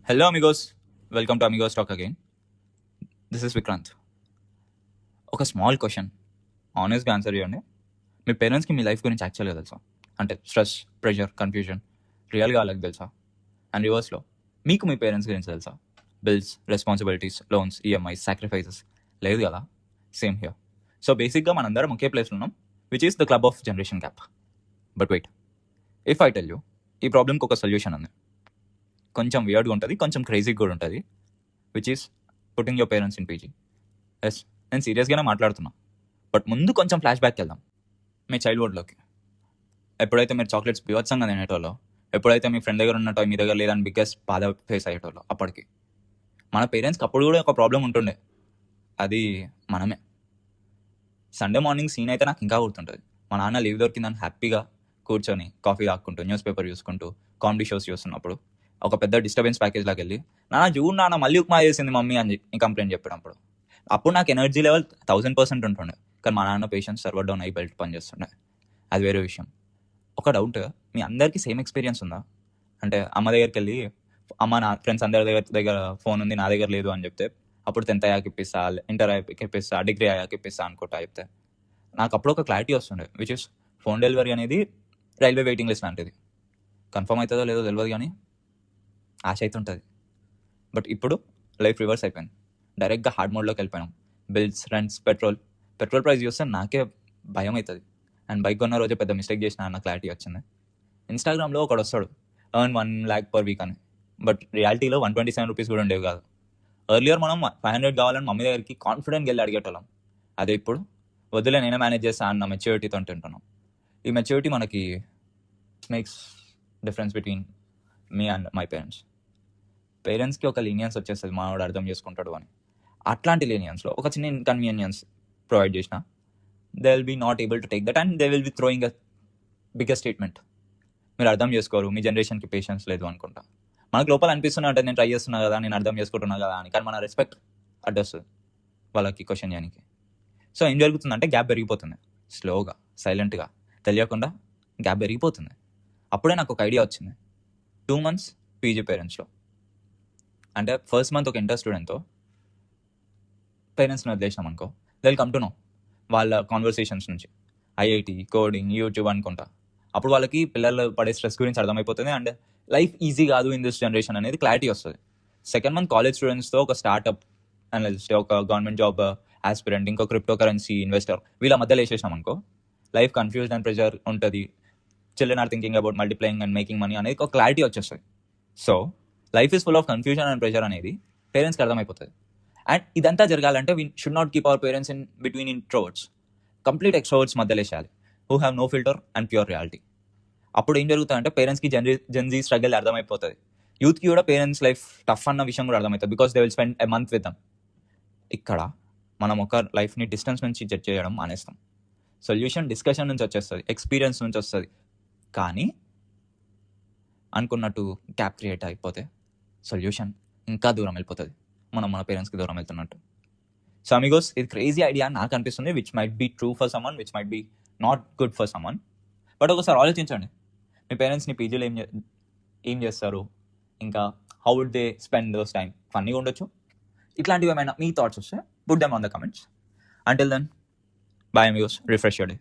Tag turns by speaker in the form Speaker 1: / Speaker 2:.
Speaker 1: Hello, amigos. Welcome to Amigos Talk again. This is Vikrant. ఒక small question ఆనెస్ట్గా answer చేయండి. మీ పేరెంట్స్కి మీ life గురించి యాక్చువల్గా తెలుసా? అంటే స్ట్రెస్, ప్రెషర్, కన్ఫ్యూజన్ రియల్గా వాళ్ళకి తెలుసా? అండ్ రివర్స్లో మీకు మీ పేరెంట్స్ గురించి తెలుసా? Bills, responsibilities, loans, EMIs, sacrifices లేదు కదా? Same here. సో బేసిక్గా మనందరం ఒకే ప్లేస్లో ఉన్నాం, which is the club of generation gap. But wait, if I tell you ఈ ప్రాబ్లమ్కి ఒక సొల్యూషన్ ఉంది. కొంచెం వియర్డ్గా ఉంటుంది, కొంచెం క్రేజీగా కూడా ఉంటుంది, which is putting your parents in PG. Yes, నేను సీరియస్గానే మాట్లాడుతున్నా. బట్ ముందు కొంచెం ఫ్లాష్ బ్యాక్ వెళ్దాం మీ చైల్డ్హుడ్లోకి. ఎప్పుడైతే మీరు చాక్లెట్స్ బీభత్సంగా తినేటోళ్ళో, ఎప్పుడైతే మీ ఫ్రెండ్ దగ్గర ఉన్నట్టు మీ దగ్గర లేదని బిగ్గెస్ట్ బాధ ఫేస్ అయ్యేటోళ్ళో, అప్పటికి మన పేరెంట్స్కి అప్పుడు కూడా ఒక ప్రాబ్లం ఉంటుండే. అది మనమే. సండే మార్నింగ్ సీన్ అయితే నాకు ఇంకా గుర్తుంటుంది. మా నాన్న లీవ్ దొరికిందని హ్యాపీగా కూర్చొని కాఫీ తాక్కుంటూ న్యూస్ పేపర్ చూసుకుంటూ కామెడీ షోస్ చూస్తున్నప్పుడు ఒక పెద్ద డిస్టర్బెన్స్ ప్యాకేజ్ లాగా వెళ్ళి, నాన్న చూడు నాన్న మళ్ళీ ఉప్మా చేసింది మమ్మీ అని కంప్లైంట్ చెప్పినప్పుడు అప్పుడు నాకు ఎనర్జీ లెవెల్ 1000% ఉంటుండే. కానీ మా నాన్న పేషెన్స్ సర్వర్ డౌన్ అయ్యి బెల్ట్ పని చేస్తుండే. అది వేరే విషయం. ఒక డౌట్, మీ అందరికీ సేమ్ ఎక్స్పీరియన్స్ ఉందా? అంటే అమ్మ దగ్గరికి వెళ్ళి, అమ్మ నా ఫ్రెండ్స్ అందరి దగ్గర ఫోన్ ఉంది, నా దగ్గర లేదు అని చెప్తే, అప్పుడు 10th అయ్యాక ఇప్పిస్తా, ఇంటర్ అయ్యాక ఇప్పిస్తా, డిగ్రీ అయ్యాక ఇప్పిస్తా అనుకుంటా చెప్తే, నాకు అప్పుడు ఒక క్లారిటీ వస్తుండే, విచ్ ఇస్ ఫోన్ డెలివరీ అనేది రైల్వే వెయిటింగ్ లిస్ట్ లాంటిది. కన్ఫర్మ్ అవుతుందో లేదో తెలియదు కానీ ఆశ అయితే ఉంటుంది. బట్ ఇప్పుడు లైఫ్ రివర్స్ అయిపోయింది. డైరెక్ట్గా హార్డ్ మోడ్లోకి వెళ్ళిపోయినాం. బిల్స్, రెంట్స్, పెట్రోల్ ప్రైస్ చూస్తే నాకే భయం అవుతుంది. అండ్ బైక్ కొన్న రోజే పెద్ద మిస్టేక్ చేసిన అన్న క్లారిటీ వచ్చింది. ఇన్స్టాగ్రామ్లో ఒకడు వస్తాడు, ఎర్న్ 1 lakh per week అని. బట్ రియాలిటీలో 127 రూపీస్ కూడా ఉండేవి కాదు. ఎర్లియర్ మనం 500 కావాలని మమ్మీ దగ్గరికి కాన్ఫిడెంట్గా వెళ్ళి అడిగేటోళ్ళం. అదే ఇప్పుడు వద్దులే నేనే మేనేజ్ చేస్తా అన్న మెచ్యూరిటీతో తింటున్నాం. ఈ మెచ్యూరిటీ మనకి makes difference between me and my parents. పేరెంట్స్కి ఒక లీనియన్స్ వచ్చేస్తుంది, మావాడు అర్థం చేసుకుంటాడు అని. అట్లాంటి లీనియన్స్లో ఒక చిన్న ఇన్కన్వీనియన్స్ ప్రొవైడ్ చేసిన, they will be not able to take that and they will be throwing a bigger statement. మీరు అర్థం చేసుకోరు, మీ జనరేషన్కి పేషెన్స్ లేదు అనుకుంటా. మనకు లోపల అనిపిస్తున్నా అంటే నేను ట్రై చేస్తున్నా కదా, నేను అర్థం చేసుకుంటున్నా కదా అని. కానీ మన రెస్పెక్ట్ అడ్డొస్తుంది వాళ్ళకి క్వశ్చన్ చేయడానికి. సో ఏం జరుగుతుందంటే గ్యాప్ పెరిగిపోతుంది. స్లోగా, సైలెంట్గా, తెలియకుండా గ్యాప్ పెరిగిపోతుంది. అప్పుడే నాకు ఒక ఐడియా వచ్చింది. 2 months పీజీ పేరెంట్స్లో, అంటే ఫస్ట్ మంత్ ఒక ఇంటర్ స్టూడెంట్తో పేరెంట్స్ని వదిలేసినాం అనుకో, they will come to know వాళ్ళ కాన్వర్సేషన్స్ నుంచి ఐఐటి, కోడింగ్, యూట్యూబ్ అనుకుంటా. అప్పుడు వాళ్ళకి పిల్లలు పడే స్ట్రెస్ గురించి అర్థమైపోతుంది అండ్ లైఫ్ ఈజీ కాదు ఇన్ దిస్ జనరేషన్ అనేది క్లారిటీ వస్తుంది. సెకండ్ మంత్ కాలేజ్ స్టూడెంట్స్తో ఒక స్టార్ట్అప్ అనలిస్ట్, ఒక గవర్నమెంట్ జాబ్ ఆస్పిరెంట్, ఇంకో క్రిప్టో కరెన్సీ ఇన్వెస్టర్, వీళ్ళ మధ్యలో వేసేసాం అనుకో, లైఫ్ కన్ఫ్యూజ్డ్ అండ్ ప్రెషర్ ఉంటుంది. Children are thinking about multiplying and making money అనేది ఒక క్లారిటీ వచ్చేస్తుంది. So life is full of confusion and pressure అనేది పేరెంట్స్కి అర్థమైపోతుంది. అండ్ ఇదంతా జరగాలంటే we should not keep our parents in between introverts, complete extroverts మధ్యలో వేసేయాలి, who have no filter and pure reality. అప్పుడు ఏం జరుగుతుందంటే పేరెంట్స్కి జెన్జీ స్ట్రగల్ అర్థమైపోతుంది. యూత్కి కూడా పేరెంట్స్ లైఫ్ టఫ్ అన్న విషయం కూడా అర్థమవుతుంది, because they will spend a month with them. ఇక్కడ మనం ఒక లైఫ్ని డిస్టెన్స్ నుంచి జడ్జ్ చేయడం మానేస్తాం. సొల్యూషన్ డిస్కషన్ నుంచి వచ్చేస్తుంది, ఎక్స్పీరియన్స్ నుంచి వస్తుంది. కానీ అనుకున్నట్టు గ్యాప్ క్రియేట్ అయిపోతే సొల్యూషన్ ఇంకా దూరం వెళ్ళిపోతుంది, మనం మన పేరెంట్స్కి దూరం వెళ్తున్నట్టు. సో అమిగోస్, ఇది క్రేజీ ఐడియా నాకు అనిపిస్తుంది, which might be true for someone, which might be not good for someone. But ఒకసారి ఆలోచించండి, మీ పేరెంట్స్ని పీజీలో ఏం చేస్తారు, ఇంకా how would they spend those time? ఫన్నీగా ఉండొచ్చు. ఇట్లాంటివి ఏమైనా మీ థాట్స్ వస్తే put them on the comments. Until then, bye amigos, refresh your day.